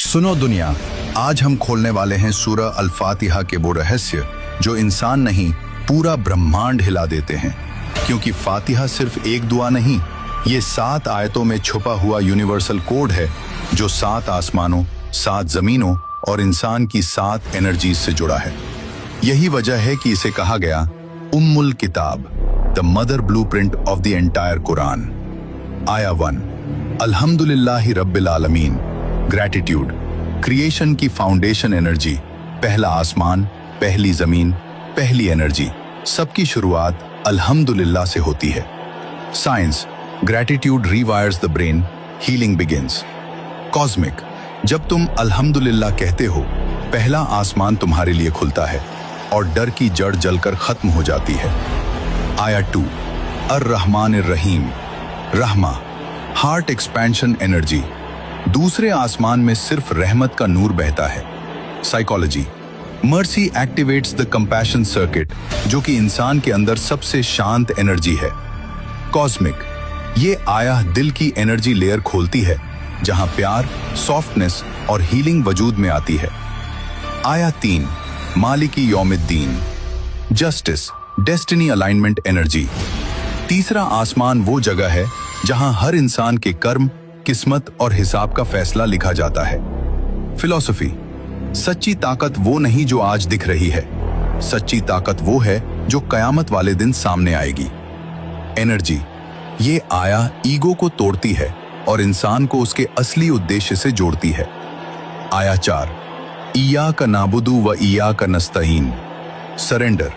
सुनो दुनिया, आज हम खोलने वाले हैं सूरह अल-फातिहा के वो रहस्य जो इंसान नहीं पूरा ब्रह्मांड हिला देते हैं। क्योंकि फातिहा सिर्फ एक दुआ नहीं, ये 7 आयतों में छुपा हुआ यूनिवर्सल कोड है जो 7 आसमानों, 7 जमीनों और इंसान की 7 एनर्जीज से जुड़ा है। यही वजह है कि इसे कहा गया उम्मुल किताब, the mother blueprint of the entire Quran. आया 1, अल्हम्दुलिल्लाहि रब्बिल आलमीन। ग्रैटिट्यूड, क्रिएशन की फाउंडेशन एनर्जी, पहला आसमान, पहली जमीन, पहली एनर्जी, सबकी शुरुआत अल्हम्दुलिल्लाह से होती है। Science, gratitude rewires the brain, healing begins. Cosmic, जब तुम अल्हम्दुलिल्लाह कहते हो, पहला आसमान तुम्हारे लिए खुलता है और डर की जड़ जलकर खत्म हो जाती है। आया 2, अर्रहमानिर रहीम। रहमा, हार्ट एक्सपेंशन एनर्जी, दूसरे आसमान में सिर्फ रहमत का नूर बहता है। Psychology, mercy activates the compassion circuit, जो कि इंसान के अंदर सबसे शांत एनर्जी है। कॉस्मिक, ये आया दिल की एनर्जी लेयर खोलती है जहां प्यार, सॉफ्टनेस और हीलिंग वजूद में आती है। आया 3, मालिकी यौमिद्दीन। जस्टिस, डेस्टिनी अलाइनमेंट एनर्जी, तीसरा आसमान वो जगह है जहां हर इंसान के कर्म, किस्मत और हिसाब का फैसला लिखा जाता है। फिलॉसफी, सच्ची ताकत वो नहीं जो आज दिख रही है, सच्ची ताकत वो है जो कयामत वाले दिन सामने आएगी। एनर्जी, ये आया ईगो को तोड़ती है और इंसान को उसके असली उद्देश्य से जोड़ती है। आया 4, इय्याका नाबुदु व इय्याका नस्तईन। सरेंडर,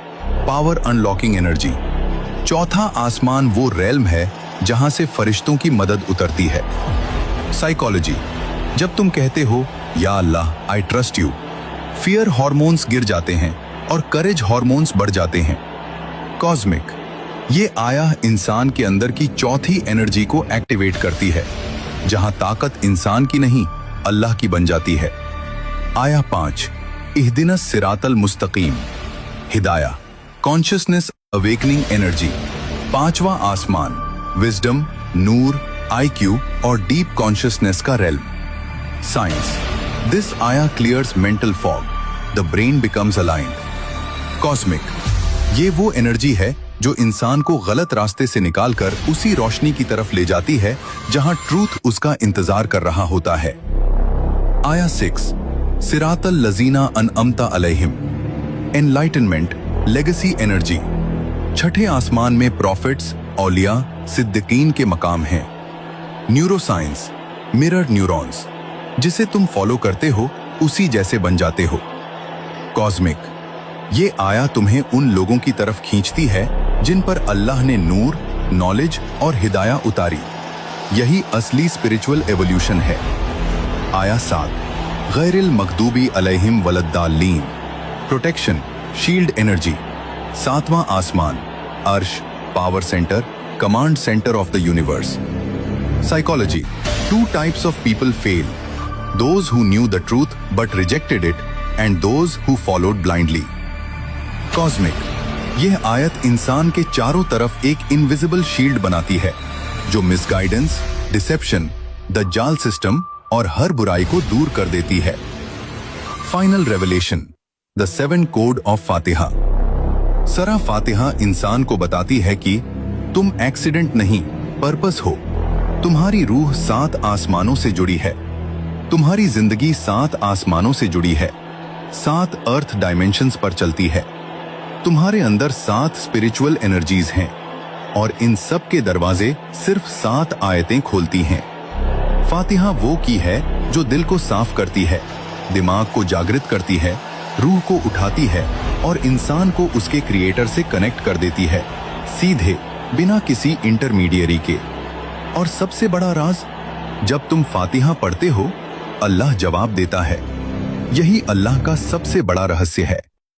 पावर अनलॉकिंग एनर्जी, चौथा आसमान वो रेल्म है जहां से फरिश्तों की मदद उतरती है। साइकोलॉजी, जब तुम कहते हो या Allah I trust you, fear hormones गिर जाते हैं और करेज हार्मोन्स बढ़ जाते हैं। कॉस्मिक, ये आया इंसान के अंदर की चौथी एनर्जी को एक्टिवेट करती है, जहां ताकत इंसान की नहीं अल्लाह की बन जाती है। आया 5, इहदिनस सिरातल मुस्तकीम। हिदाया, कॉन्शियसनेस अवेकनिंग एनर्जी, पांचवा आसमान, विजडम, नूर, IQ और डीप कॉन्शियसनेस का रेल्म। साइंस, दिस आया clears mental fog, the brain becomes aligned. Cosmic, ये वो एनर्जी है जो इंसान को गलत रास्ते से निकालकर उसी रोशनी की तरफ ले जाती है जहां ट्रूथ उसका इंतजार कर रहा होता है। आया 6, सिरातल लजीना अनअमता अलैहिम। एनलाइटनमेंट, लेगेसी एनर्जी, छठे आसमान में प्रॉफिट्स, औलिया, सिद्दीकीन के मकाम हैं। न्यूरोसाइंस, मिरर न्यूरॉन्स, जिसे तुम फॉलो करते हो उसी जैसे बन जाते हो। कॉस्मिक, ये आया तुम्हें उन लोगों की तरफ खींचती है जिन पर अल्लाह ने नूर, नॉलेज और हिदाया उतारी। यही असली स्पिरिचुअल एवोल्यूशन है। आया 7, गैरिल मगदूबी अलैहिम वलद्दाल्लीन। प्रोटेक्शन, शील्ड एनर्जी, 7वां आसमान, अर्श, power centre, command centre of the universe. Psychology, 2 types of people fail, those who knew the truth but rejected it and those who followed blindly. Cosmic, यह आयत इंसान के चारों तरफ एक इनविजिबल शील्ड बनाती है जो मिसगाइडेंस, डिसेप्शन, दज्जाल सिस्टम और हर बुराई को दूर कर देती है। Final revelation, the 7 code of Fatiha. सरा फातिहा इंसान को बताती है कि तुम एक्सीडेंट नहीं, पर्पस हो। तुम्हारी रूह 7 आसमानों से जुड़ी है, तुम्हारी जिंदगी 7 आसमानों से जुड़ी है, 7 अर्थ डायमेंशंस पर चलती है। तुम्हारे अंदर 7 स्पिरिचुअल एनर्जीज हैं और इन सब के दरवाजे सिर्फ 7 आयतें खोलती हैं। फातिहा वो की है जो दिल को साफ करती है, दिमाग को जागृत करती है, रूह को उठाती है और इंसान को उसके क्रिएटर से कनेक्ट कर देती है, सीधे, बिना किसी इंटरमीडियरी के। और सबसे बड़ा राज, जब तुम फातिहा पढ़ते हो, अल्लाह जवाब देता है। यही अल्लाह का सबसे बड़ा रहस्य है।